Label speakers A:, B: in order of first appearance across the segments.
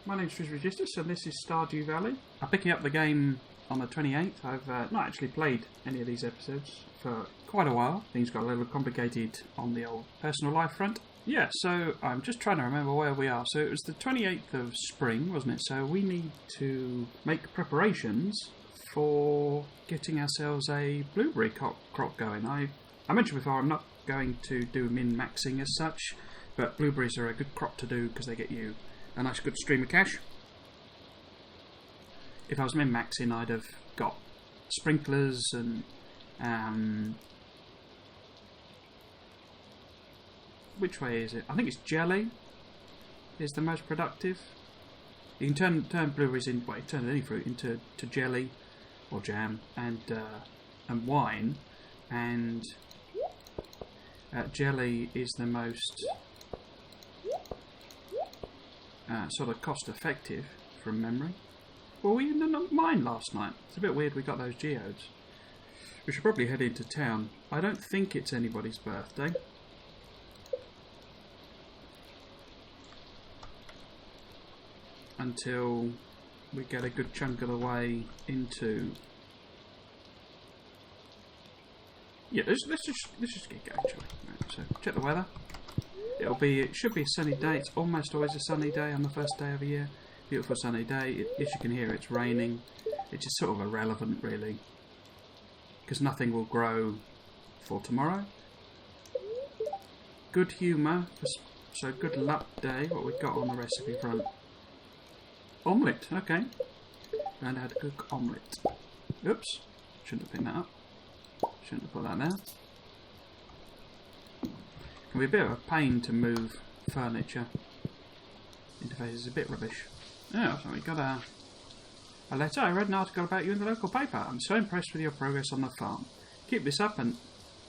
A: my name's Tuesday GMT and this is Stardew Valley. I'm picking up the game on the 28th. I've not actually played any of these episodes for quite a while. Things got a little complicated on the old personal life front. Yeah, so I'm just trying to remember where we are. So it was the 28th of spring, wasn't it? So we need to make preparations for getting ourselves a blueberry crop going. I mentioned before I'm not going to do min-maxing as such, but blueberries are a good crop to do because they get you a nice good stream of cash. If I was min-maxing, I'd have got sprinklers and which way is it? I think it's jelly is the most productive. You can turn blueberries in, well, you turn any fruit into jelly or jam and wine, and jelly is the most sort of cost effective from memory. Well, we didn't mine last night. It's a bit weird we got those geodes. We should probably head into town. I don't think it's anybody's birthday. Until we get a good chunk of the way into... Yeah, let's just get going, shall we? Right, so, check the weather. It should be a sunny day. It's almost always a sunny day on the first day of the year. Beautiful sunny day. As you can hear, it's raining. It's just sort of irrelevant, really, because nothing will grow for tomorrow. Good humour, so good luck day. What we've got on the recipe front. Omelette, okay. Learn how to cook omelette. Oops, shouldn't have picked that up. Shouldn't have put that there. Can be a bit of a pain to move furniture. Interface is a bit rubbish. Oh, so we got a letter. I read an article about you in the local paper. I'm so impressed with your progress on the farm. Keep this up and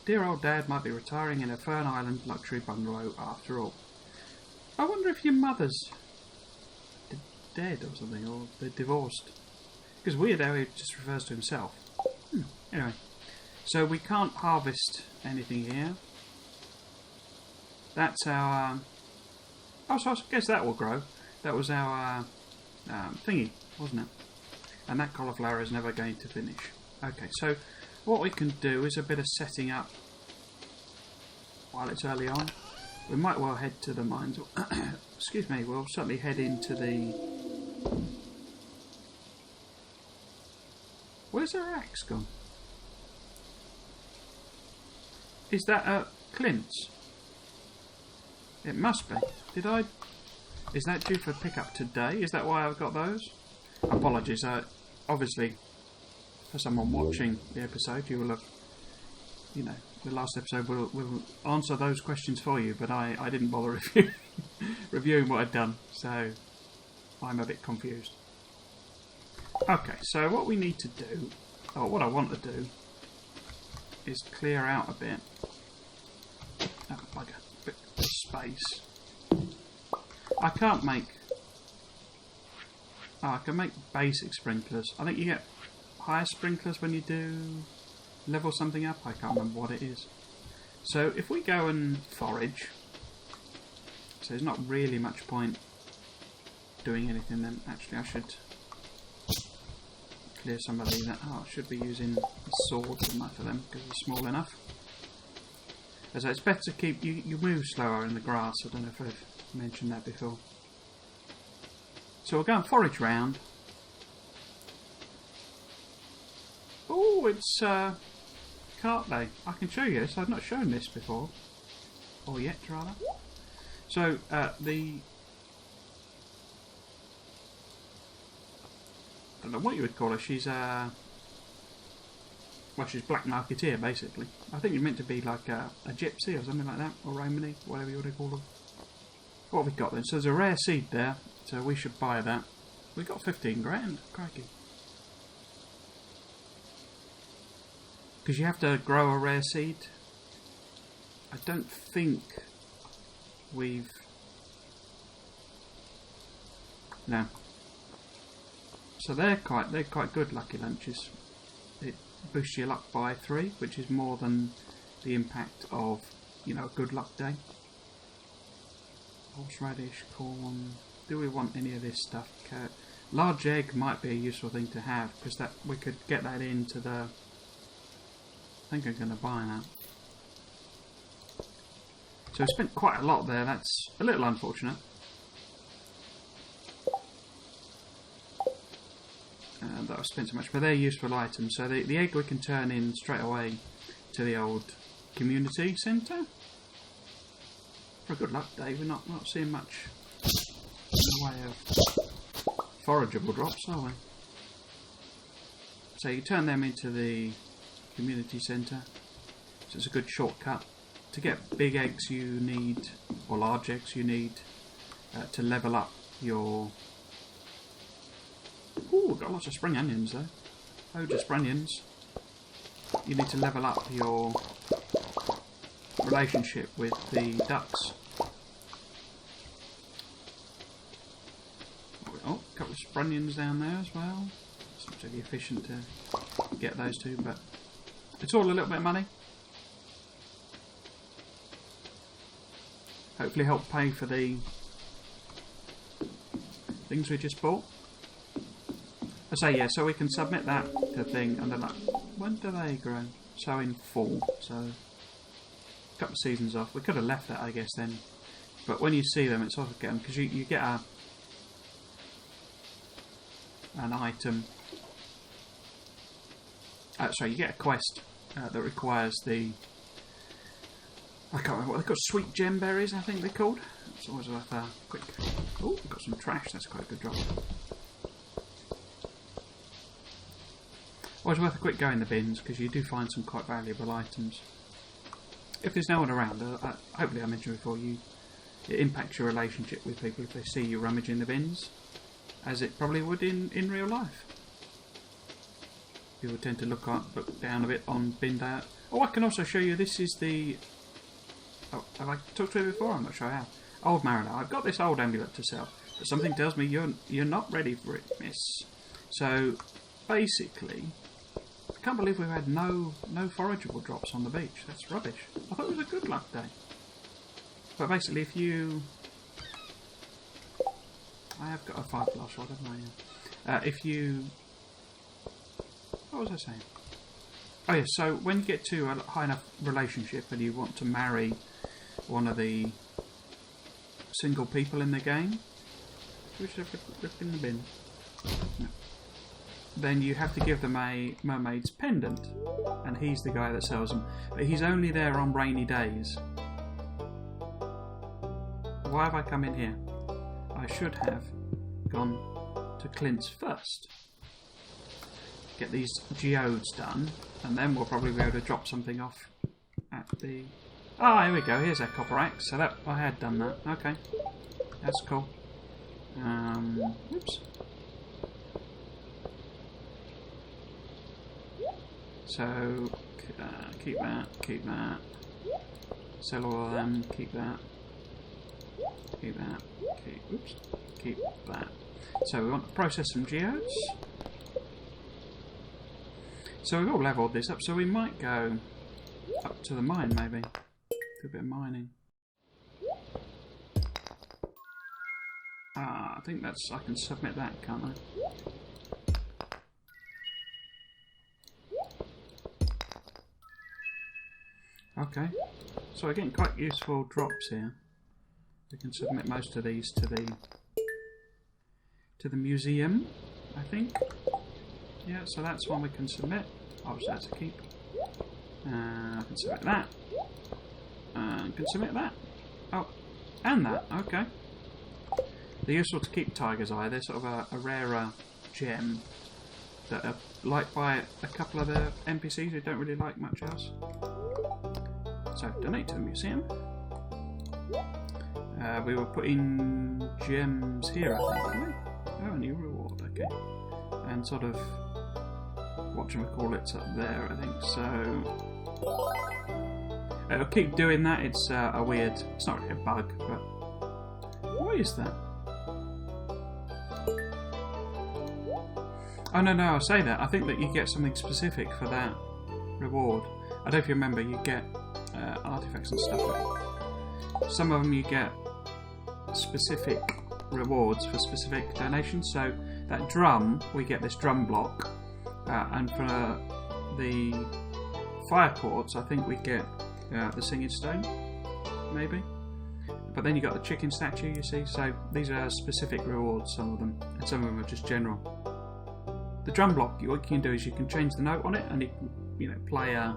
A: dear old Dad might be retiring in a Fern Island luxury bungalow after all. I wonder if your mother's dead or something, or they're divorced. Because weird how he just refers to himself. Anyway, so we can't harvest anything here. That's our... oh, so I guess that will grow. That was our thingy, wasn't it? And that cauliflower is never going to finish. Okay, so what we can do is a bit of setting up while it's early on. We might well head to the mines. Excuse me, we'll certainly head into the... Where's our axe gone? Is that Clint's? It must be. Is that due for pickup today? Is that why I've got those? Apologies. Obviously, for someone watching the episode, you will have, the last episode will answer those questions for you, but I didn't bother reviewing what I'd done, so I'm a bit confused. Okay, so what we need to do, or what I want to do, is clear out a bit. Oh, like a bit of space. I can't make... oh, I can make basic sprinklers. I think you get higher sprinklers when you do level something up. I can't remember what it is. So if we go and forage, so there's not really much point doing anything then. Actually, I should clear some of these. Oh, I should be using swords and that for them because they're small enough. So it's better to keep... You move slower in the grass. I don't know if I've mentioned that before. So we'll go and forage round. Oh, it's cart day. I can show you this. I've not shown this before. Or yet, rather. So, I don't know what you would call her. She's she's black marketeer, basically. I think you're meant to be like a gypsy or something like that, or Romany, whatever you want to call them. What have we got then? So there's a rare seed there, so we should buy that. We got 15 grand, crikey. Because you have to grow a rare seed. I don't think we've... no. So they're quite good lucky lunches. It boosts your luck by 3, which is more than the impact of, a good luck day. Horseradish, corn, do we want any of this stuff? Large egg might be a useful thing to have, because that we could get that into the... I think I'm going to buy that. So we spent quite a lot there. That's a little unfortunate. That I've spent so much, but they're useful items. So the egg we can turn in straight away to the old community centre. For a good luck day, we're not seeing much in the way of forageable drops, are we? So you turn them into the community centre. So it's a good shortcut. To get big eggs you need, or large eggs you need, to level up your... Ooh, we've got lots of spring onions though. Loads of spring onions. You need to level up your relationship with the ducks. Oh, a couple of sprunions down there as well. It's not really efficient to get those two, but it's all a little bit of money. Hopefully help pay for the things we just bought. I say yeah, so we can submit that to the thing, and then like, when do they grow? So in fall, so a couple of seasons off. We could have left that, I guess, then. But when you see them, it's off again, because you get an item. Sorry, you get a quest that requires the... I can't remember what they're called. Sweet gem berries, I think they're called. It's always worth a quick... Oh, we've got some trash. That's quite a good drop. Always worth a quick go in the bins, because you do find some quite valuable items. If there's no one around, hopefully I mentioned before, it impacts your relationship with people if they see you rummage in the bins, as it probably would in real life. People tend to look down a bit on bin day. Oh, I can also show you, this is the... Oh, have I talked to you before? I'm not sure I have. Old Mariner. I've got this old amulet to sell, but something tells me you're not ready for it, miss. So, basically... I can't believe we've had no forageable drops on the beach. That's rubbish. I thought it was a good luck day. But basically, if you... I have got a 5-glass rod, haven't I? If you... What was I saying? Oh yeah, so when you get to a high enough relationship and you want to marry one of the single people in the game... We should have ripped in the bin. No. Then you have to give them a mermaid's pendant, and he's the guy that sells them. But he's only there on rainy days. Why have I come in here? I should have gone to Clint's first. Get these geodes done, and then we'll probably be able to drop something off at the... Ah, here we go. Here's our copper axe. So that I had done that. Okay, that's cool. Oops. So, keep that, sell all of them, keep that, keep that. So we want to process some geodes. So we've all leveled this up, so we might go up to the mine maybe, do a bit of mining. I think that's, I can submit that, can't I? Okay, so we're getting quite useful drops here. We can submit most of these to the museum, I think. Yeah, so that's one we can submit. Obviously that's a keep. I can submit that. I can submit that. Oh, and that. Okay. They're useful to keep tiger's eye. They're sort of a rarer gem that are liked by a couple of the NPCs who don't really like much else. So, donate to the museum. We were putting gems here, I think, weren't we? Oh, a new reward, okay. And sort of, whatchamacallit's up there, I think, so... It'll keep doing that, it's a weird... It's not really a bug, but... What is that? Oh, no, I'll say that. I think that you get something specific for that reward. I don't know if you remember, you get... artifacts and stuff. Some of them you get specific rewards for specific donations. So that drum, we get this drum block, and for the fire quartz, I think we get the singing stone, maybe. But then you got the chicken statue, you see. So these are specific rewards, some of them, and some of them are just general. The drum block, what you can do is you can change the note on it, and you can, play a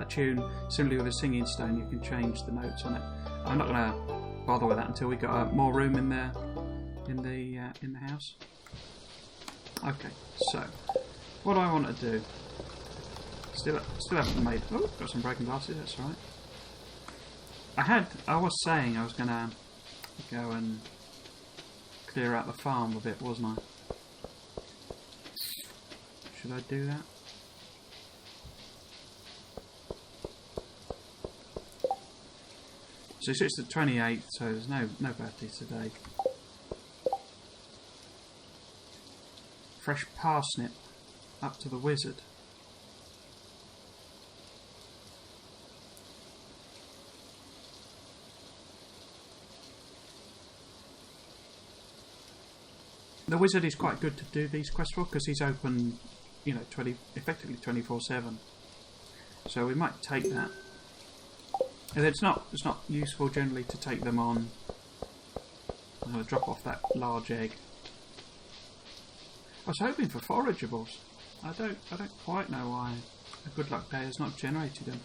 A: tune. Similarly with a singing stone, you can change the notes on it. I'm not going to bother with that until we got more room in the house. Okay, so what do I want to do? Still haven't made. Oh, got some broken glasses. That's right. I was saying I was going to go and clear out the farm a bit, wasn't I? Should I do that? So it's the 28th, so there's no birthday today. Fresh parsnip up to the wizard. The wizard is quite good to do these quests for because he's open, effectively 24/7. So we might take that. And it's not useful generally to take them on. I'm going to drop off that large egg. I was hoping for forageables. I don't quite know why a good luck day has not generated them.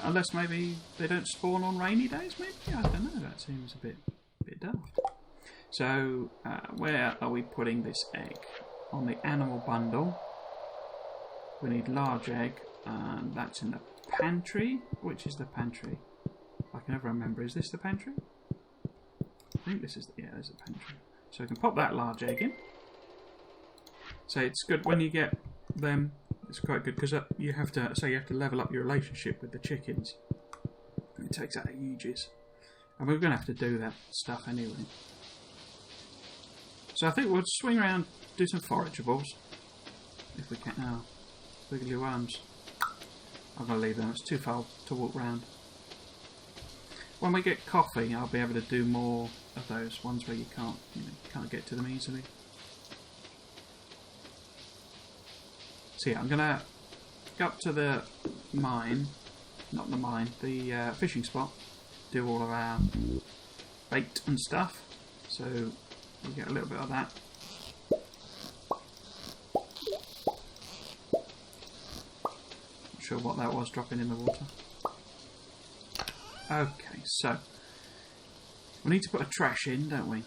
A: Unless maybe they don't spawn on rainy days. Maybe I don't know. That seems a bit daft. So, where are we putting this egg? On the animal bundle. We need large egg, and that's in the pantry. Which is the pantry? I can never remember. Is this the pantry? I think this is there's the pantry. So we can pop that large egg in. So it's good when you get them. It's quite good because you have to level up your relationship with the chickens. It takes out ages, and we're going to have to do that stuff anyway. So I think we'll swing around, do some forageables, if we can. Oh, wiggly worms. I'm going to leave them, it's too far to walk round. When we get coffee, I'll be able to do more of those ones where you can't get to them easily. So yeah, I'm going to go up to the mine, not the mine, the fishing spot, do all of our bait and stuff. So we'll get a little bit of that. Not sure what that was dropping in the water. Okay, so we need to put a trash in, don't we?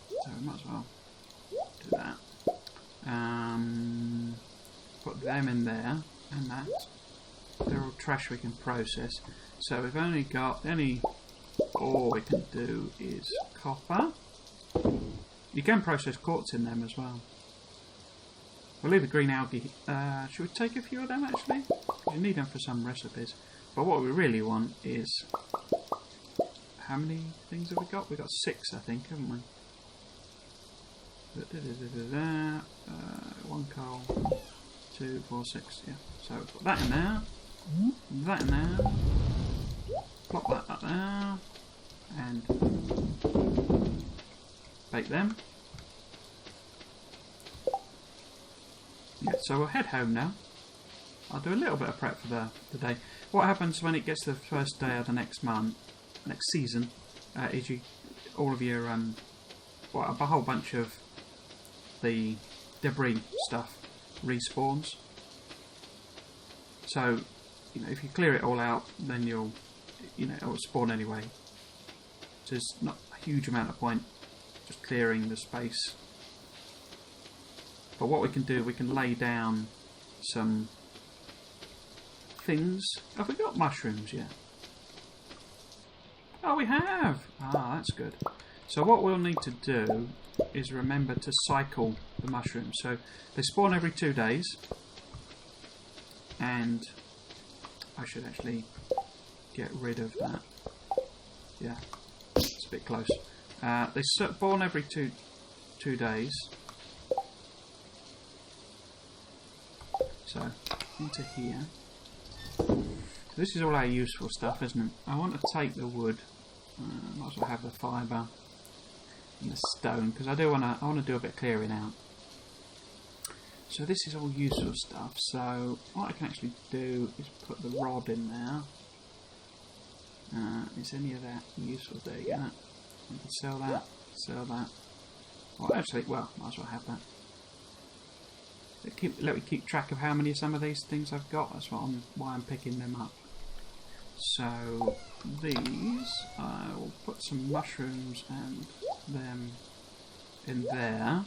A: So we might as well do that. Put them in there and that. They're all trash we can process. So we've only got all we can do is copper. You can process quartz in them as well. We'll leave the green algae. Should we take a few of them actually? You need them for some recipes. But what we really want is... How many things have we got? We've got 6 I think, haven't we? 1 coal, 2, 4, 6, yeah. So put that in there. That in there. Plop that up there. And bake them. Yeah, so we'll head home now. I'll do a little bit of prep for the day. What happens when it gets to the first day of the next month, next season, is all of your a whole bunch of the debris stuff respawns. So if you clear it all out, then it'll spawn anyway. So there's not a huge amount of point just clearing the space. But what we can do, we can lay down some things. Have we got mushrooms yet? Oh, we have! Ah, that's good. So what we'll need to do is remember to cycle the mushrooms. So they spawn every 2 days. And I should actually get rid of that. Yeah, it's a bit close. They spawn every two days. So, into here. This is all our useful stuff, isn't it? I want to take the wood. Might as well have the fibre. and the stone, because I want to do a bit of clearing out. So this is all useful stuff. So what I can actually do is put the rod in there. Is any of that useful? There you go. I can sell that. Sell that. Well, actually, well, might as well have that. Let me keep track of how many of some of these things I've got. That's why I'm picking them up. So these, I will put some mushrooms and them in there.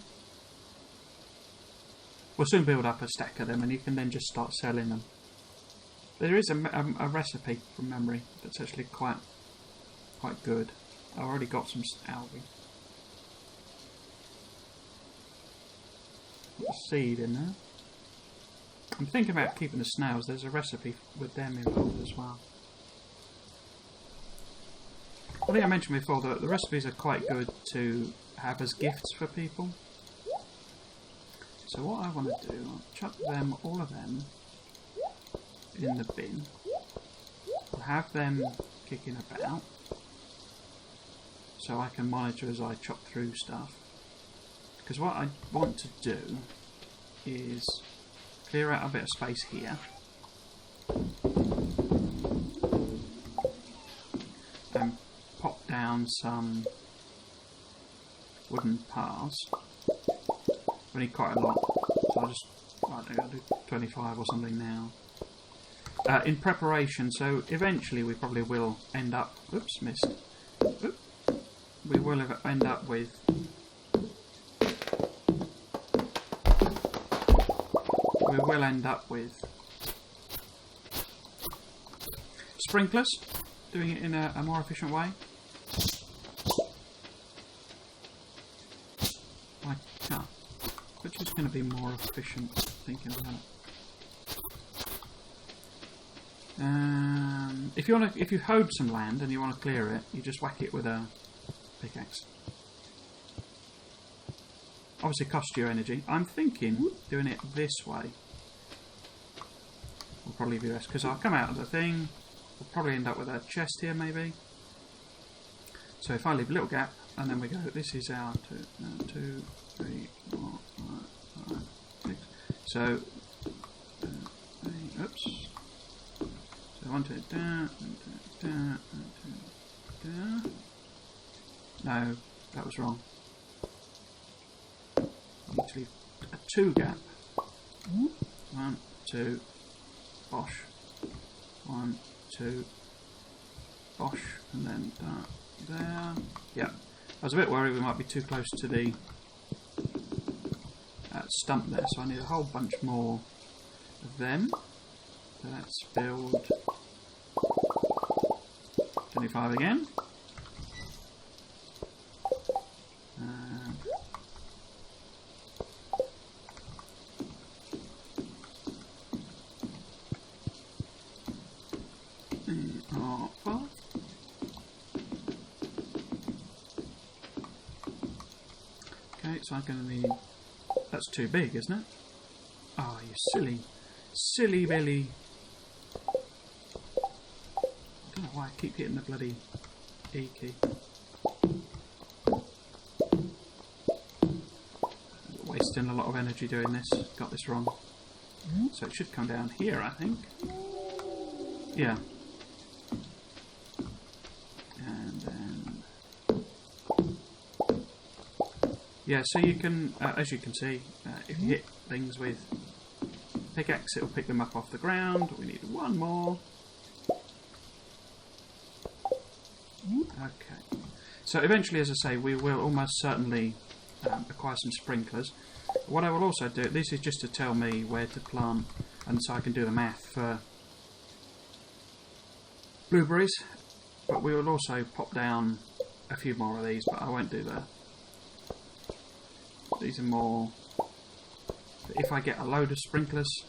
A: We'll soon build up a stack of them, and you can then just start selling them. There is a recipe from memory that's actually quite good. I've already got some algae. Put a seed in there. I'm thinking about keeping the snails. There's a recipe with them involved as well. I think I mentioned before that the recipes are quite good to have as gifts for people. So what I want to do, I'll chuck them, all of them, in the bin. I'll have them kicking about, so I can monitor as I chop through stuff. Because what I want to do is clear out a bit of space here. And pop down some wooden paths. We need quite a lot, so I'll do 25 or something now. In preparation, so eventually we probably will end up. Oops, missed. Oops. We will end up with. We will end up with sprinklers, doing it in a more efficient way. Which is going to be more efficient, thinking about it. If you hoed some land and you want to clear it, you just whack it with a pickaxe. Obviously, costs you energy. I'm thinking doing it this way will probably be best, because I'll come out of the thing. We'll probably end up with a chest here, maybe. So if I leave a little gap, and then we go. This is our 2, 3, 4, 5, 6. So, oops. So 1, 2, down, 1, 2, down, 1, 2, down. No, that was wrong. I need to leave a 2 gap. 1, 2, bosh. 1, 2, bosh, and then that there. Yeah. I was a bit worried we might be too close to the stump there, so I need a whole bunch more of them. So let's build 25 again. Okay, so I'm going to need. That's too big, isn't it? Oh, you silly Billy. I don't know why I keep hitting the bloody E key. Wasting a lot of energy doing this. Got this wrong. So it should come down here, I think. Yeah. And then. Yeah, so you can, as you can see, if you hit things with pickaxe, it'll pick them up off the ground. We need one more. Okay. So eventually, as I say, we will almost certainly acquire some sprinklers. What I will also do, this is just to tell me where to plant, and so I can do the math for blueberries. But we will also pop down a few more of these, but I won't do that. These are more. If I get a load of sprinklers,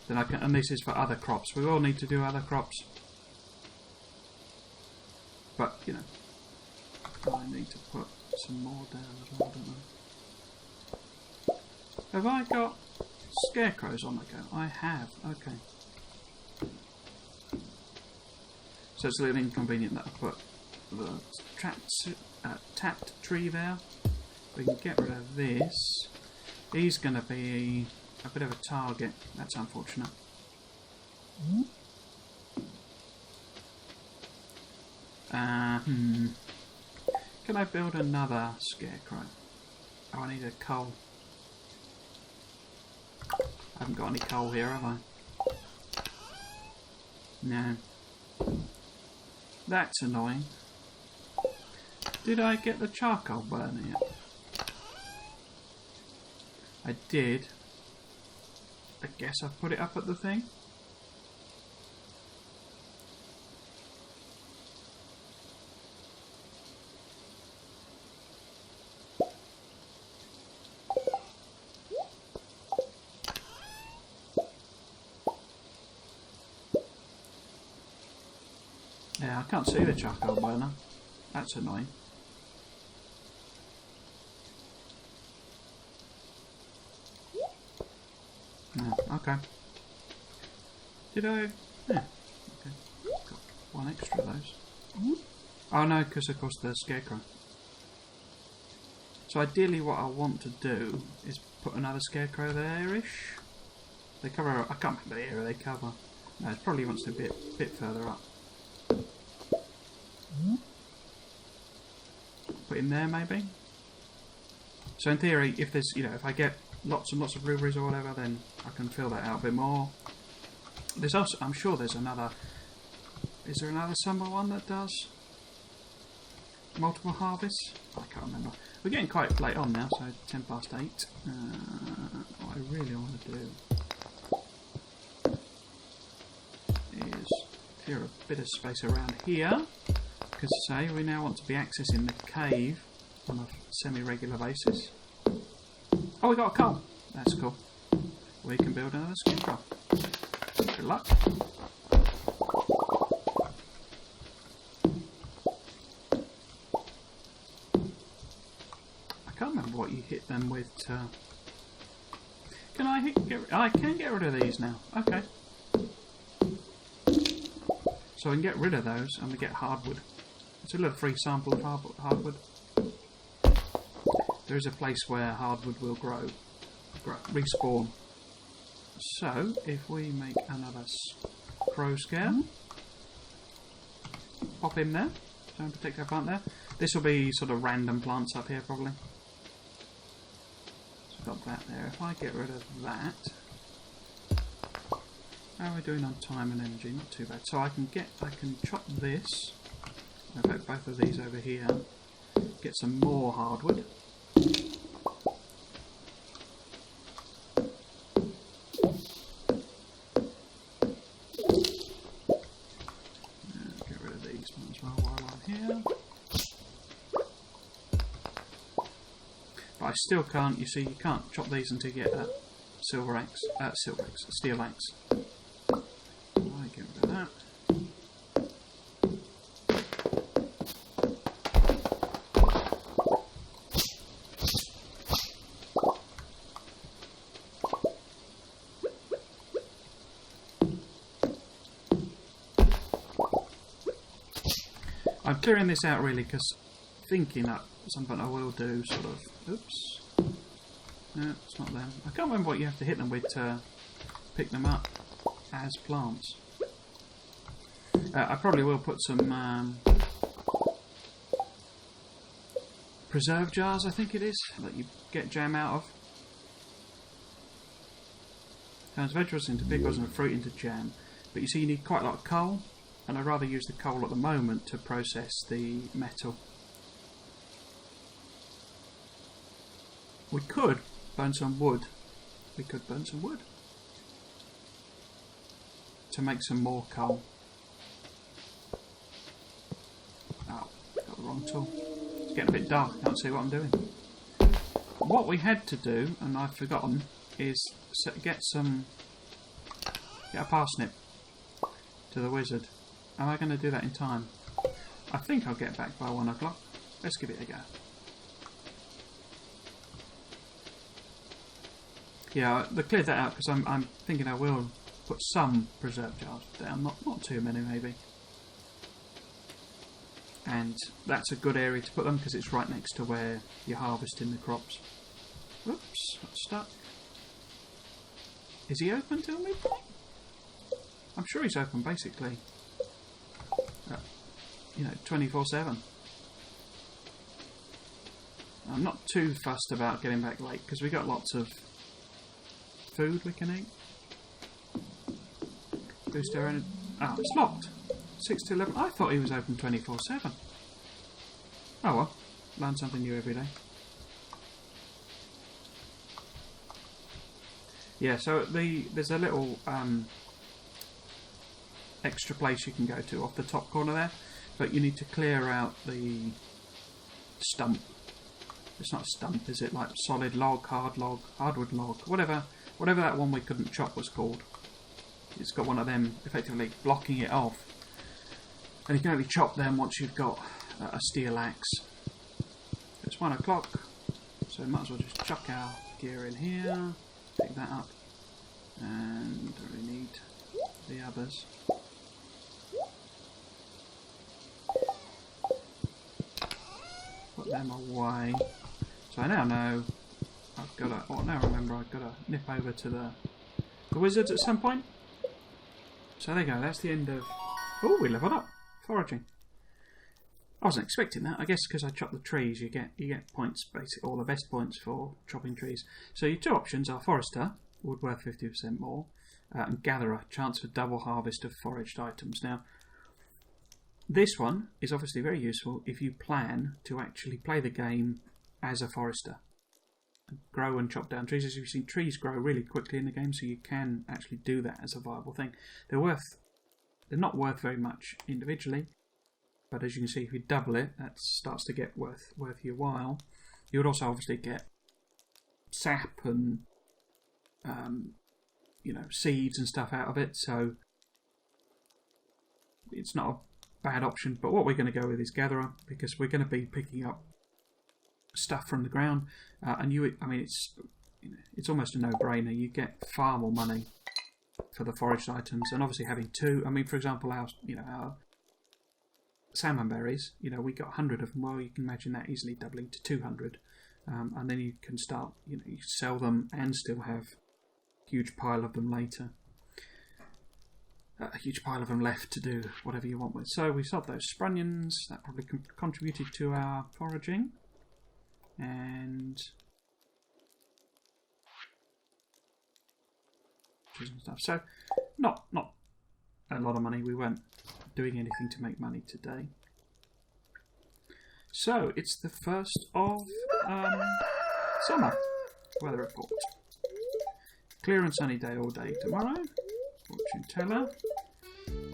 A: then I can. And this is for other crops. We will need to do other crops, but you know, I need to put some more down as well, don't I? Have I got scarecrows on the go? I have. Okay. So it's a little inconvenient that I put the tapped tree there. We can get rid of this. He's going to be a bit of a target. That's unfortunate. Can I build another scarecrow? Oh, I need a coal. I haven't got any coal here, have I? No. That's annoying. Did I get the charcoal burner yet? I did. I guess I've put it up at the thing. Yeah, I can't see the charcoal burner. That's annoying. No, okay. Did I? Yeah. Okay. Got one extra of those. Oh no, because of course the scarecrow. So ideally what I want to do is put another scarecrow there-ish. They cover, I can't remember the area they cover. No, it probably wants to be a bit further up. Put in there maybe. So in theory, if there's, if I get lots and lots of blueberries or whatever, then I can fill that out a bit more. There's also, I'm sure there's another. Is there another summer one that does multiple harvests? I can't remember. We're getting quite late on now, so 8:10. What I really want to do is clear a bit of space around here, because say we now want to be accessing the cave on a semi-regular basis. Oh, we got a coal. That's cool. We can build another scarecrow. Good luck. I can't remember what you hit them with. Can I I can get rid of these now. Okay. So I can get rid of those and we get hardwood. It's a little free sample of hardwood. There is a place where hardwood will respawn. So, if we make another crow scare, pop him there, don't protect our plant there. This will be sort of random plants up here probably. So I've got that there. If I get rid of that, how are we doing on time and energy? Not too bad. So I can chop this. I'll put both of these over here. Get some more hardwood. Get rid of these ones as well while I'm here. But I still can't, you see, you can't chop these until you get a steel axe. I get rid of that. I'm clearing this out really because thinking at some point I will do sort of. Oops. No, it's not them. I can't remember what you have to hit them with to pick them up as plants. I probably will put some preserve jars, I think it is, that you get jam out of. Turns vegetables into pickles and fruit into jam. But you see, you need quite a lot of coal. And I'd rather use the coal at the moment to process the metal. We could burn some wood. To make some more coal. Oh, got the wrong tool. It's getting a bit dark, I can't see what I'm doing. What we had to do, and I've forgotten, is get a parsnip to the wizard. Am I going to do that in time? I think I'll get back by 1 o'clock. Let's give it a go. Yeah, I cleared that out because I'm thinking I will put some preserve jars down, not too many maybe. and that's a good area to put them because it's right next to where you're harvesting the crops. Whoops, got stuck. Is he open till midnight? I'm sure he's open basically, 24/7. I'm not too fussed about getting back late because we got lots of food we can eat. Boost our energy. Oh, it's locked. 6 to 11. I thought he was open 24/7. Oh well, learn something new every day. Yeah, so there's a little extra place you can go to off the top corner there, but you need to clear out the stump. It's not a stump, is it? Like solid log, hardwood log, whatever that one we couldn't chop was called. It's got one of them effectively blocking it off, and you can only chop them once you've got a steel axe. It's 1 o'clock, so we might as well just chuck our gear in here, pick that up, and we need the others. Put them away. So I now know I've got to. Oh, now I remember I've got to nip over to the wizards at some point. So there you go. That's the end of. Oh, we leveled up foraging. I wasn't expecting that. I guess because I chopped the trees, you get points, basically all the best points for chopping trees. So your two options are forester, wood worth 50% more, and gatherer, chance for double harvest of foraged items. Now, this one is obviously very useful if you plan to actually play the game as a forester. Grow and chop down trees. As you've seen, trees grow really quickly in the game, so you can actually do that as a viable thing. They're not worth very much individually, but as you can see, if you double it, that starts to get worth your while. You would also obviously get sap and seeds and stuff out of it, so it's not a bad option. But what we're going to go with is gatherer, because we're going to be picking up stuff from the ground, and it's almost a no-brainer. You get far more money for the foraged items, and obviously having two. I mean, for example, our salmon berries. We got 100 of them. Well, you can imagine that easily doubling to 200, and then you can start. You sell them and still have a huge pile of them later. A huge pile of them left to do whatever you want with. So we sold those sprunions. That probably contributed to our foraging. And stuff. So not a lot of money. We weren't doing anything to make money today. So it's the 1st of summer. Weather report. Clear and sunny day all day tomorrow. Fortune teller.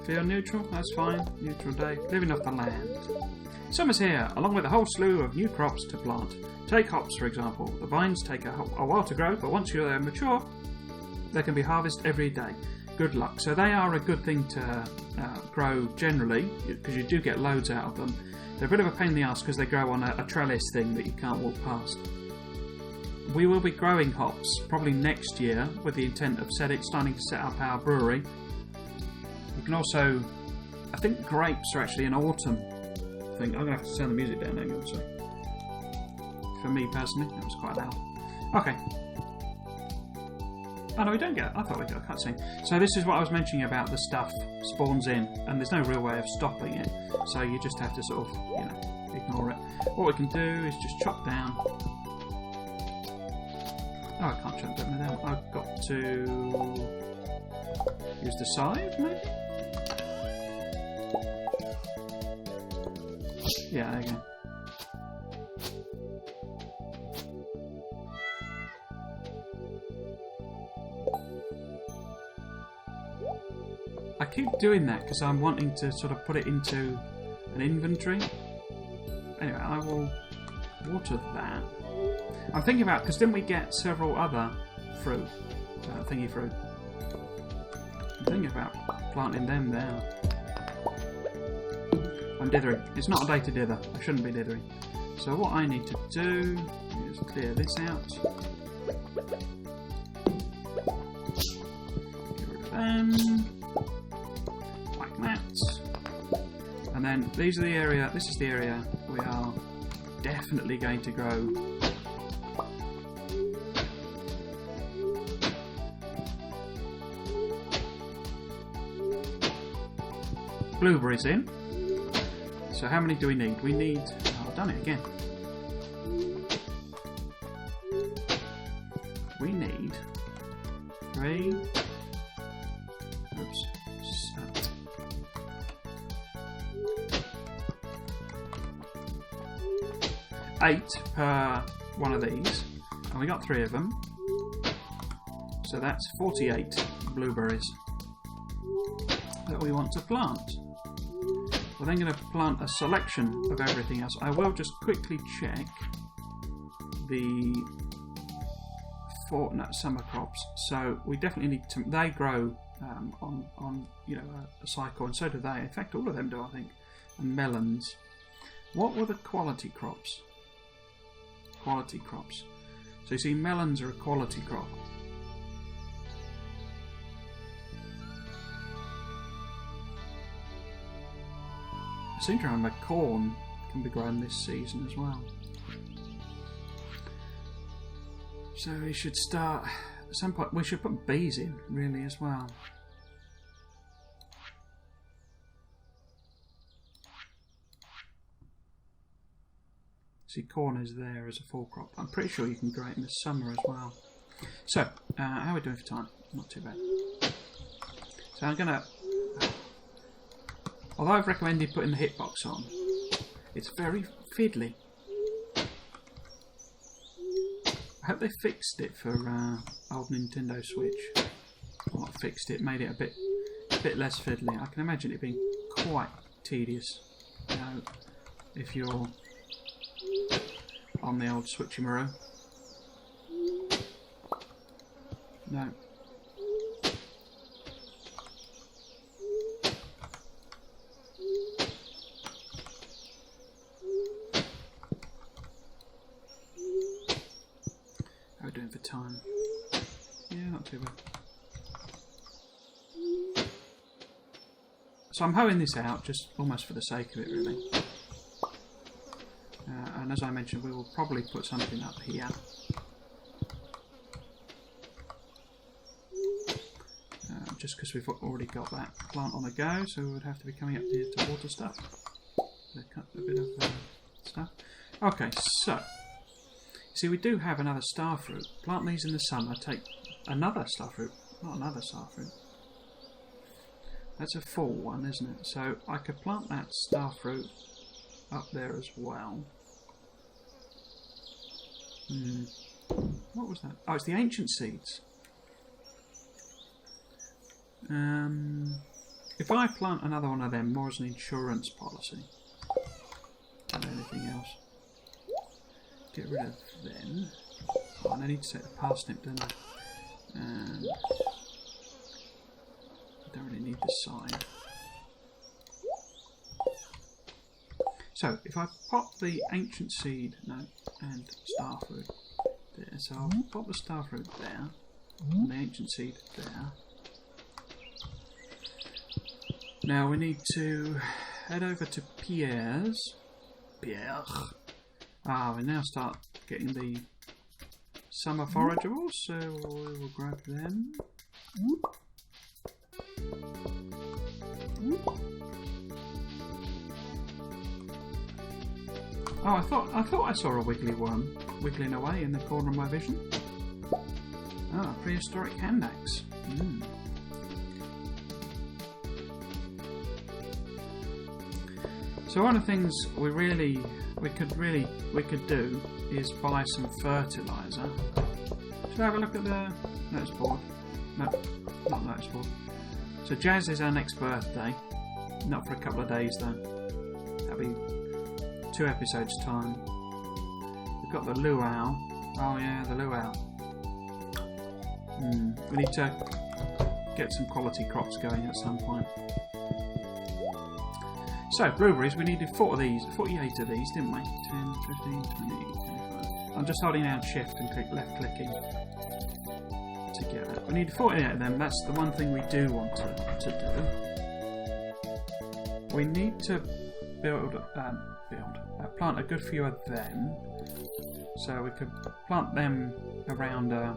A: Feel neutral, that's fine. Neutral day. Living off the land. Summer's here, along with a whole slew of new crops to plant. Take hops, for example. The vines take a while to grow, but once they're mature, they can be harvested every day. Good luck. So they are a good thing to grow generally, because you do get loads out of them. They're a bit of a pain in the arse because they grow on a trellis thing that you can't walk past. We will be growing hops probably next year with the intent of starting to set up our brewery. You can also, I think grapes are actually in autumn. I'm going to have to turn the music down now, so. For me personally, that was quite loud. Okay. Oh no, we don't get it. I thought we got a cutscene. So this is what I was mentioning about the stuff spawns in, and there's no real way of stopping it. So you just have to sort of, ignore it. What we can do is just chop down. Oh, I can't chop them down. I've got to use the scythe, maybe? Yeah, there you go. I keep doing that because I'm wanting to sort of put it into an inventory. Anyway, I will water that. I'm thinking about, because didn't we get several other fruit, thingy fruit? I'm thinking about planting them there. I'm dithering. It's not a day to dither. I shouldn't be dithering. So what I need to do is clear this out. Get rid of them. Like that. And And these are the area. This is the area we are definitely going to grow blueberries in. So how many do we need? We need... Oh, I've done it again. We need 3... Oops. 8 per one of these. And we got 3 of them. So that's 48 blueberries that we want to plant. We're then going to plant a selection of everything else. I will just quickly check the fortnight summer crops. So we definitely need to. They grow on you know a cycle, and so do they. In fact, all of them do, I think. And melons. What were the quality crops? Quality crops. So you see, melons are a quality crop. I seem to remember corn can be grown this season as well. So we should start at some point. We should put bees in really as well. See, corn is there as a full crop. I'm pretty sure you can grow it in the summer as well. So, how are we doing for time? Not too bad. So I'm gonna. Although I've recommended putting the hitbox on, it's very fiddly. I hope they fixed it for old Nintendo Switch. Or not fixed it, made it a bit less fiddly. I can imagine it being quite tedious, you know, if you're on the old switcheroo. No. How are we doing for time? Yeah, not too bad. So I'm hoeing this out just almost for the sake of it, really. And as I mentioned, we will probably put something up here. Just because we've already got that plant on the go, so we would have to be coming up here to water stuff. So cut a bit of stuff. Okay, so see, we do have another starfruit. Plant these in the summer. Take another starfruit, not another starfruit. That's a full one, isn't it? So I could plant that starfruit up there as well. What was that? Oh, it's the ancient seeds. If I plant another one of them more as an insurance policy than anything else, get rid of them. Oh, and I need to set the parsnip, don't I? And I don't really need the side. So if I pop the ancient seed, and starfruit there, so I'll pop the starfruit there, and the ancient seed there. Now we need to head over to Pierre's. Pierre. We now start getting the summer forageables, so we will grab them. Oh, I thought I saw a wiggly worm wiggling away in the corner of my vision. Ah, prehistoric hand axe. So one of the things we could do is buy some fertilizer. Should I have a look at the notice board? No, not notice board. So Jazz is our next birthday. Not for a couple of days though. That'll be 2 episodes time. We've got the luau. Oh yeah, the luau. We need to get some quality crops going at some point. So, blueberries, we needed 48 of these, didn't we? 10, 15, 20, 25. I'm just holding down shift and left clicking to get that. We need 48 of them. That's the one thing we do want to do. We need to plant a good few of them. So we could plant them around a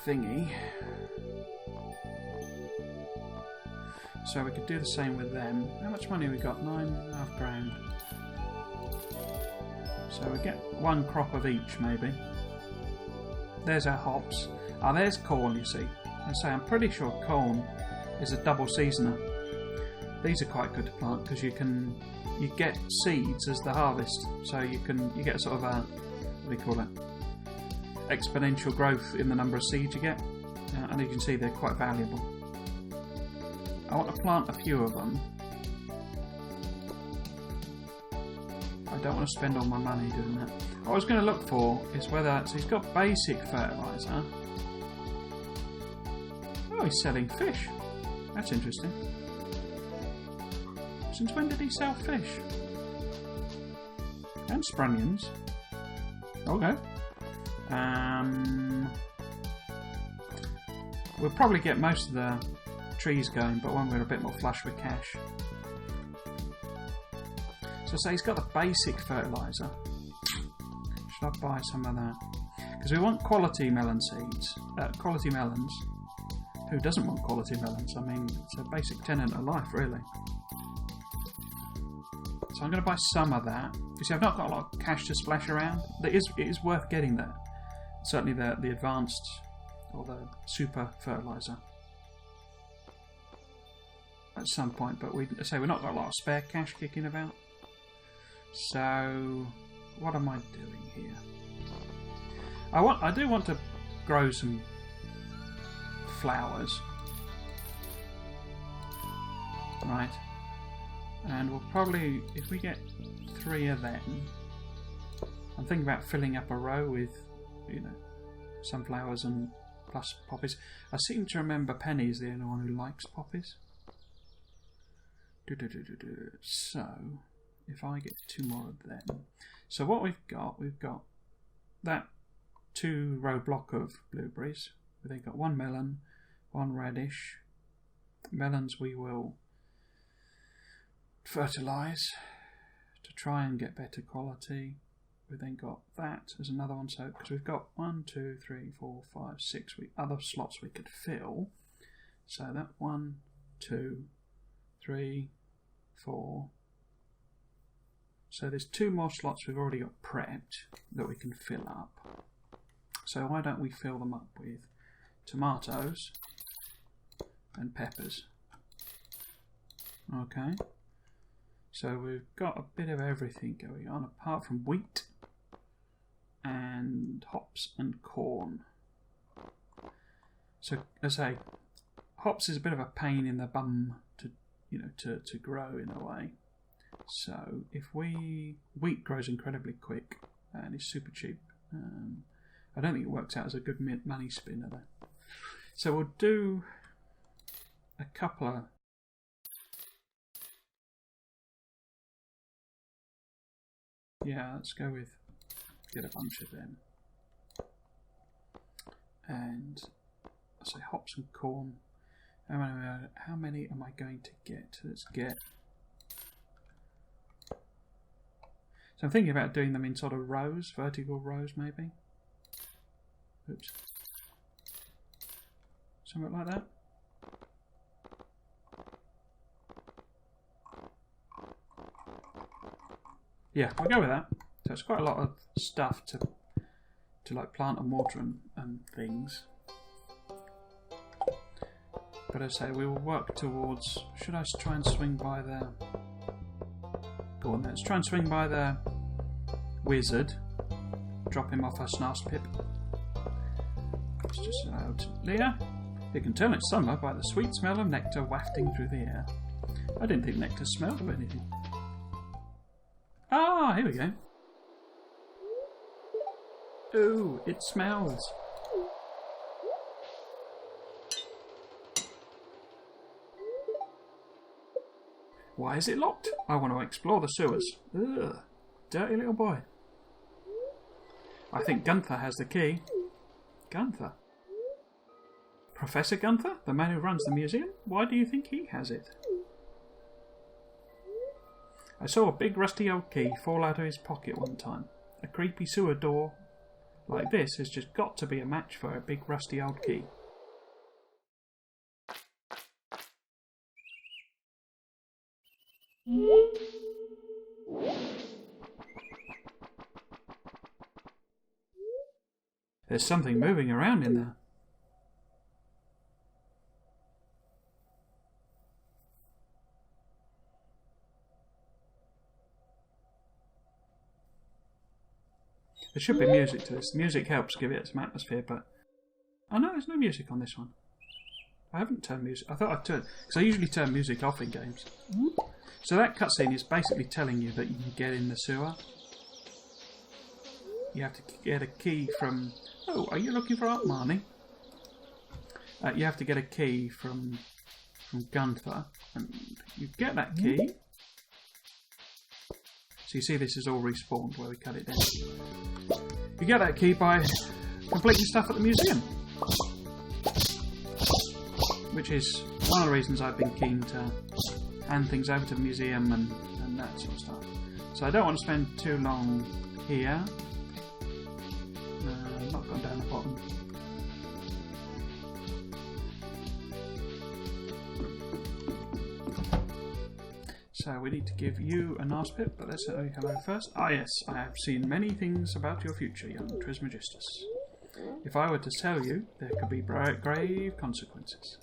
A: thingy. So we could do the same with them. How much money we got? 9.5 grand. So we get one crop of each, maybe. There's our hops. Ah, there's corn, you see. And so I'm pretty sure corn is a double seasoner. These are quite good to plant because you get seeds as the harvest. So you get sort of a, what do you call it? Exponential growth in the number of seeds you get. And you can see they're quite valuable. I want to plant a few of them. I don't want to spend all my money doing that. What I was going to look for is whether... So he's got basic fertiliser. Oh, he's selling fish. That's interesting. Since when did he sell fish? And sprunions. Okay. We'll probably get most of the trees going, but when we're a bit more flush with cash. So say he's got the basic fertiliser. Should I buy some of that? Because we want quality melon seeds. Quality melons. Who doesn't want quality melons? I mean, it's a basic tenet of life, really. So I'm going to buy some of that. You see, I've not got a lot of cash to splash around. It is worth getting that. Certainly the advanced or the super fertiliser at some point. But we've not got a lot of spare cash kicking about. So what am I doing here? I do want to grow some flowers, right? And we'll probably, if we get 3 of them, I'm thinking about filling up a row with, sunflowers and plus poppies. I seem to remember Penny's the only one who likes poppies. So, if I get 2 more of them. So what we've got that 2-row block of blueberries. We've then got 1 melon, 1 radish. Melons we will fertilise to try and get better quality. We've then got that as another one, so because we've got 1, 2, 3, 4, 5, 6 other slots we could fill. So that 1, 2, 3, 4. So there's 2 more slots we've already got prepped that we can fill up. So why don't we fill them up with tomatoes and peppers? Okay. So we've got a bit of everything going on apart from wheat and hops and corn. So as I say, hops is a bit of a pain in the bum to grow in a way. So if wheat grows incredibly quick and is super cheap. I don't think it works out as a good money spinner though. So we'll do a couple of let's go with get a bunch of them. And I'll say hops and corn. How many am I going to get? Let's get. So I'm thinking about doing them in sort of rows, vertical rows maybe. Oops. Something like that. Yeah, we'll go with that. So it's quite a lot of stuff to like plant and water and things. But as I say, we will work towards. Should I try and swing by the? Go on, let's try and swing by the wizard. Drop him off our snarse pip. It's just out. Leah, you can tell it's summer by the sweet smell of nectar wafting through the air. I didn't think nectar smelled of anything. Ah, here we go. Ooh, it smells. Why is it locked? I want to explore the sewers. Ugh, dirty little boy. I think Gunther has the key. Gunther? Professor Gunther? The man who runs the museum? Why do you think he has it? I saw a big rusty old key fall out of his pocket one time. A creepy sewer door like this has just got to be a match for a big rusty old key. There's something moving around in there. There should be music to this. Music helps give it some atmosphere, but... Oh no, there's no music on this one. I haven't turned music... I thought I'd turn... Because I usually turn music off in games. So that cutscene is basically telling you that you can get in the sewer. You have to get a key from... Oh, are you looking for Art Marnie? You have to get a key from Gunther. And you get that key... So you see this is all respawned where we cut it down. You get that key by completing stuff at the museum. Which is one of the reasons I've been keen to hand things over to the museum and that sort of stuff. So I don't want to spend too long here. I'm not going down the bottom. So we need to give you a nice bit, but let's say hello first. Ah yes, I have seen many things about your future, young Trismegistus. If I were to tell you, there could be grave consequences.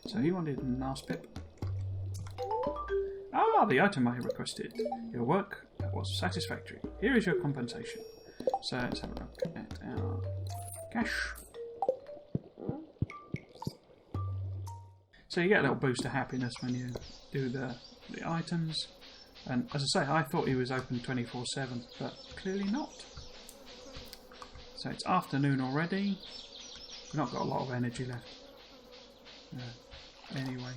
A: So he wanted a nice bit. Ah, the item I requested. Your work was satisfactory. Here is your compensation. So let's have a look at our cash. So you get a little boost of happiness when you do the items, and as I say, I thought he was open 24/7, but clearly not. So it's afternoon already. We've not got a lot of energy left anyway,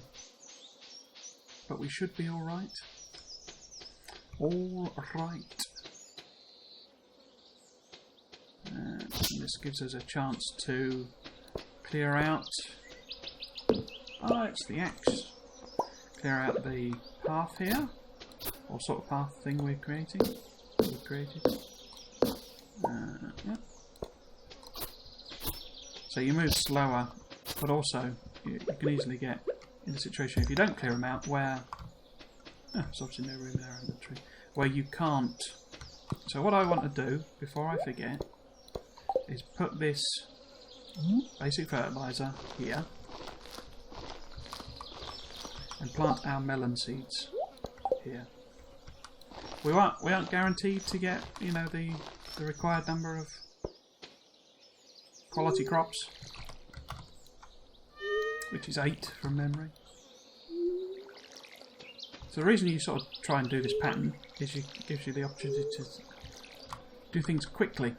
A: but we should be alright. Alright. And this gives us a chance to clear out... Ah, it's the axe. Clear out the path here, or sort of path thing we're creating. Yeah. So you move slower, but also you can easily get in a situation if you don't clear them out where there's obviously no room in our inventory, where you can't. So what I want to do before I forget is put this basic fertilizer here. And plant our melon seeds here. We aren't guaranteed to get, you know, the required number of quality crops, which is 8 from memory. So the reason you sort of try and do this pattern is it gives you the opportunity to do things quickly.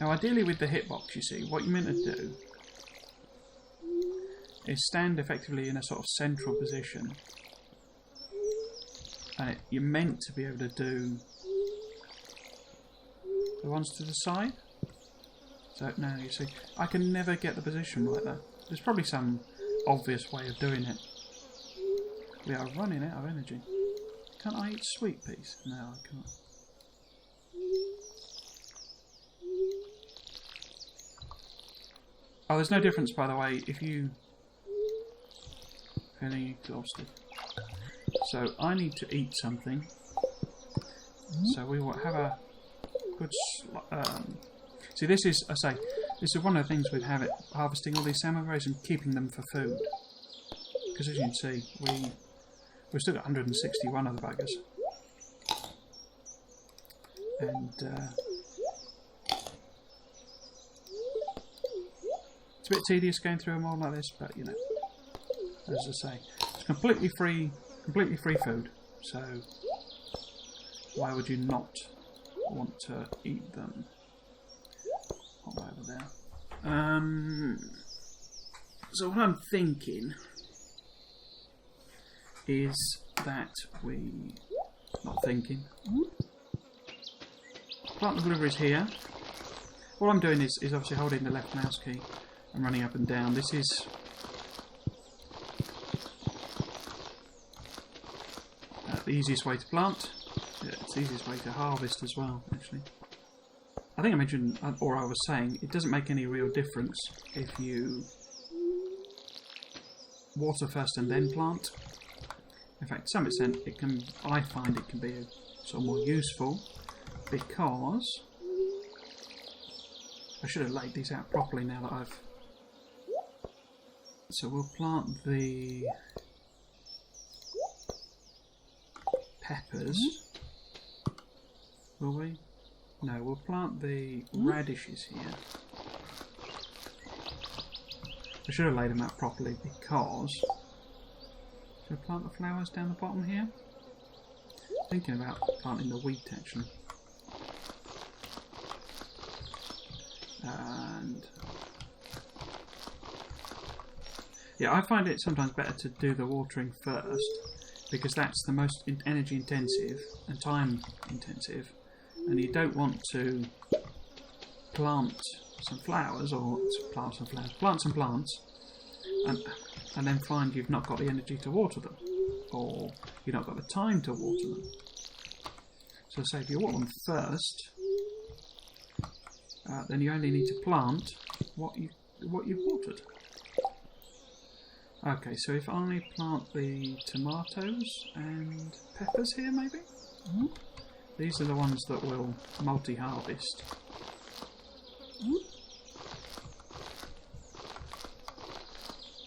A: Now ideally with the hitbox, you see, what you're meant to do is stand effectively in a sort of central position, and you're meant to be able to do the ones to the side. So now you see, I can never get the position right there. There's probably some obvious way of doing it. We are running out of energy. Can't I eat sweet peas? No, I can't. Oh, there's no difference, by the way, if you... Feeling exhausted. So, I need to eat something. So, we will have a good... See, this is, I say, this is one of the things with harvesting all these salmon berries and keeping them for food. Because as you can see, we've still got 161 of the buggers. And... it's a bit tedious going through them all like this, but you know, as I say, it's completely free food. So why would you not want to eat them? Pop over there. So what I'm thinking is that plant the blueberries here. All I'm doing is obviously holding the left mouse key and running up and down. This is the easiest way to plant. Yeah, it's the easiest way to harvest as well, actually. I think I mentioned, or I was saying, it doesn't make any real difference if you water first and then plant. In fact, to some extent, I find it can be sort of more useful, because I should have laid these out properly now that I've... So we'll plant the peppers, will we? No, we'll plant the radishes here. I should have laid them out properly because... Should I plant the flowers down the bottom here? Thinking about planting the wheat actually. And... yeah, I find it sometimes better to do the watering first, because that's the most energy intensive and time intensive, and you don't want to plant some flowers, or plant some plants, and then find you've not got the energy to water them, or you've not got the time to water them. So say if you water them first, then you only need to plant what you've watered. Okay, so if I plant the tomatoes and peppers here, maybe? These are the ones that will multi-harvest.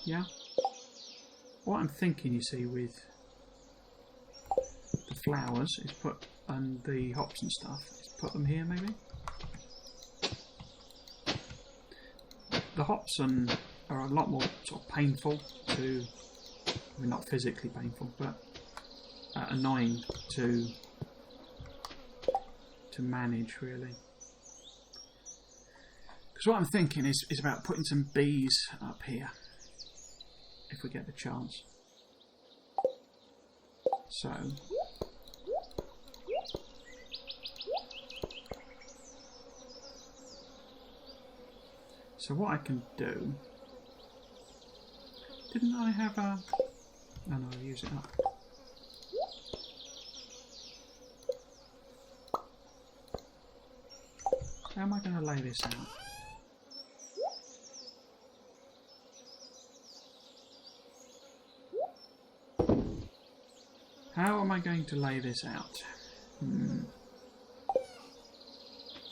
A: Yeah? What I'm thinking, you see, with the flowers is and the hops and stuff, is put them here, maybe? The hops are a lot more sort of painful to, I mean, not physically painful, but annoying to manage, really. Because what I'm thinking is about putting some bees up here, if we get the chance. So what I can do... Didn't I have a... Oh no, I'll use it up. How am I going to lay this out? How am I going to lay this out?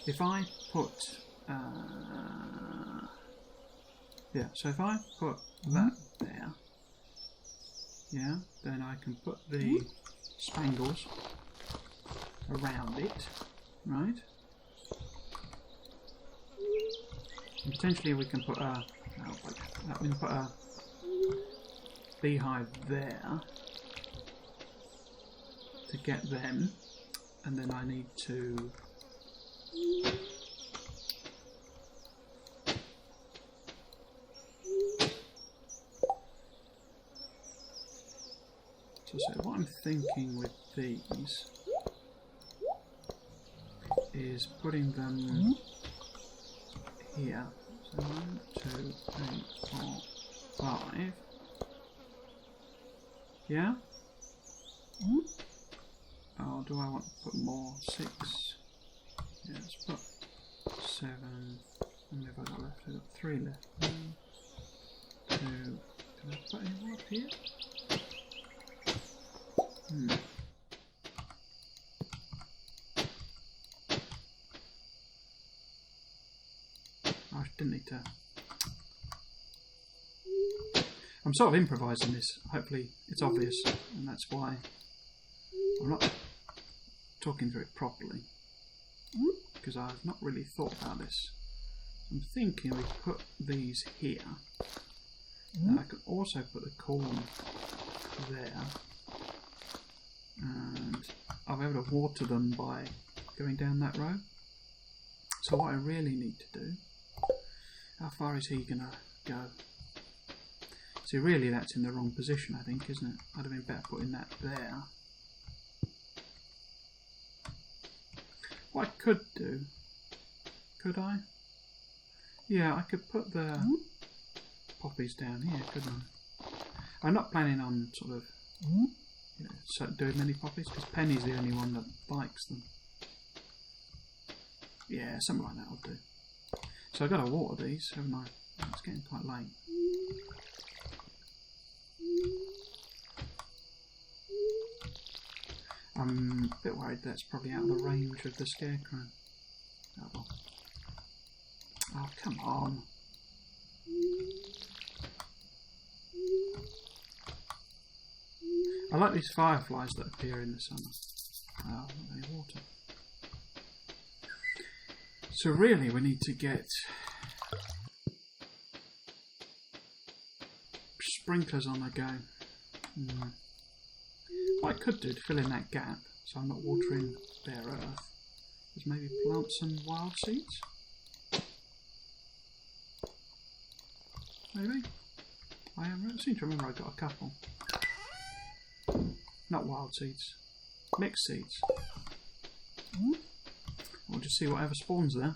A: If I put... yeah, so if I put that there, yeah, then I can put the spangles around it, right? And potentially we can put a beehive there to get them, and then I need to so what I'm thinking with these is putting them here. So 1, 2, 3, 4, 5. Yeah? Or do I want to put more? 6. Yeah, let's put 7. How many have I got left? I've got 3 left. 1, 2. Can I put any more up here? I didn't need to. I'm sort of improvising this. Hopefully it's obvious, and that's why I'm not talking through it properly, because I've not really thought about this. I'm thinking we put these here, and I could also put the corn there, and I'll be able to water them by going down that row. So what I really need to do, how far is he going to go? See, really that's in the wrong position, I think, isn't it? I'd have been better putting that there. What I could do, could I? Yeah, I could put the poppies down here, couldn't I? I'm not planning on sort of doing many poppies, because Penny's the only one that likes them. Yeah, something like that will do. So I've got to water these, haven't I? It's getting quite late. I'm a bit worried that's probably out of the range of the scarecrow. Oh, well. Oh, come on. I like these fireflies that appear in the summer. Oh, they water. So really we need to get sprinklers on the go. What I could do to fill in that gap, so I'm not watering bare earth, is maybe plant some wild seeds? Maybe? I seem to remember I got a couple. Not wild seeds. Mixed seeds. We'll just see whatever spawns there.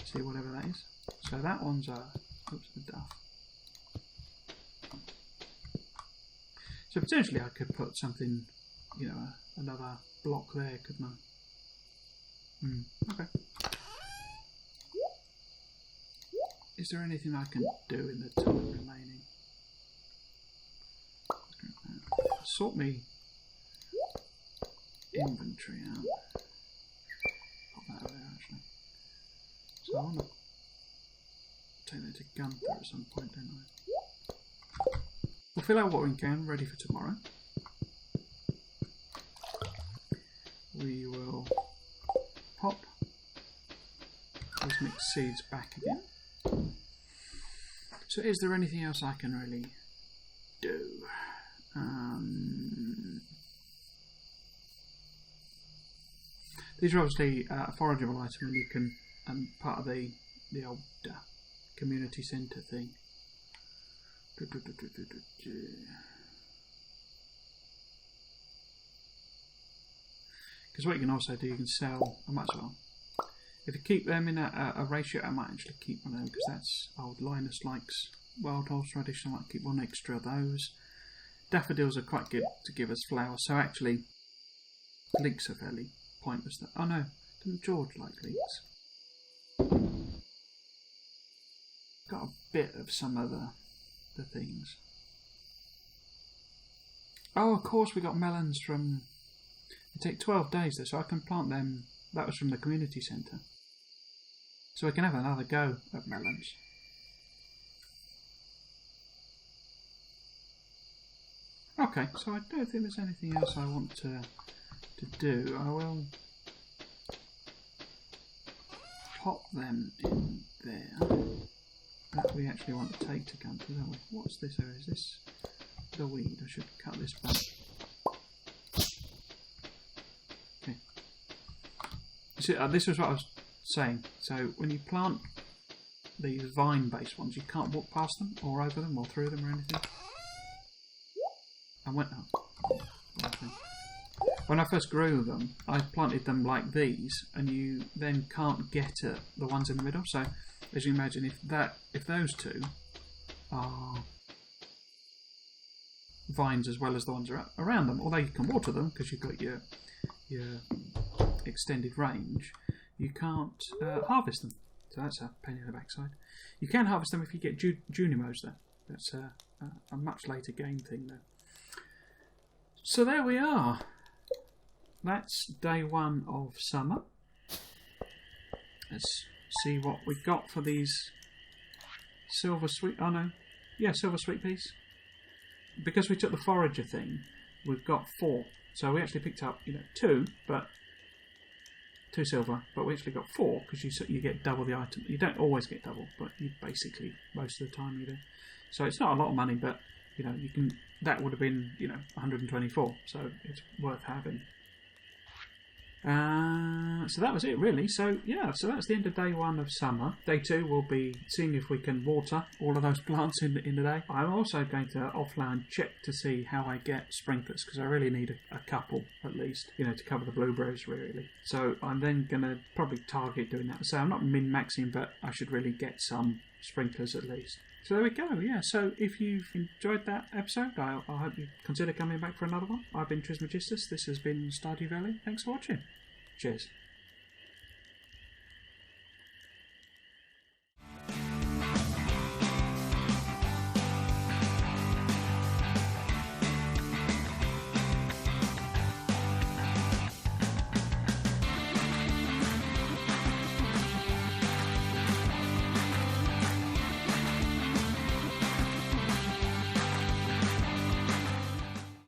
A: See whatever that is. So that one's oops, the duff. So potentially I could put something, another block there, couldn't I? Okay. Is there anything I can do in the time remaining? Sort me inventory out. Pop that over there actually. So I want to take that to Gunther at some point, don't I? We'll fill our watering can, ready for tomorrow. We will pop those mixed seeds back again. So is there anything else I can really do? These are obviously a forageable item, and you can part of the old community centre thing. Because what you can also do, you can sell. I might as well. If you keep them in a ratio, I might actually keep one of them, because that's old. Linus likes wild horseradish. I might keep one extra of those. Daffodils are quite good to give us flowers, so actually leeks are fairly pointless. Oh no, didn't George like leeks? Got a bit of some other the things. Oh, of course we got melons from. It take 12 days though, so I can plant them. That was from the community centre, so I can have another go at melons. Okay, so I don't think there's anything else I want to do. I will pop them in there. That we actually want to take to Gunther, don't we? What's this area? Is this the weed? I should cut this back. Okay. See, this was what I was saying. So when you plant these vine-based ones, you can't walk past them or over them or through them or anything. When I first grew them, I planted them like these, and you then can't get at the ones in the middle. So, as you imagine, if those two are vines as well as the ones around them, although you can water them because you've got your extended range, you can't harvest them. So that's a pain in the backside. You can harvest them if you get Junimos though. That's a much later game thing though. So there we are. That's day one of summer. Let's see what we've got for these silver sweet. Oh no, yeah, silver sweet peas. Because we took the forager thing, we've got 4. So we actually picked up, 2, but 2 silver. But we actually got 4 because you get double the item. You don't always get double, but you basically most of the time you do. So it's not a lot of money, but you can. That would have been 124. So it's worth having. So that was it really. So yeah, so that's the end of day one of summer. Day two we'll be seeing if we can water all of those plants in the day. I'm also going to offline check to see how I get sprinklers, because I really need a couple at least, to cover the blueberries really. So I'm then going to probably target doing that. So I'm not min-maxing, but I should really get some sprinklers at least. So there we go, yeah. So if you've enjoyed that episode, I hope you consider coming back for another one. I've been Trismegistus. This has been Stardew Valley. Thanks for watching. Cheers.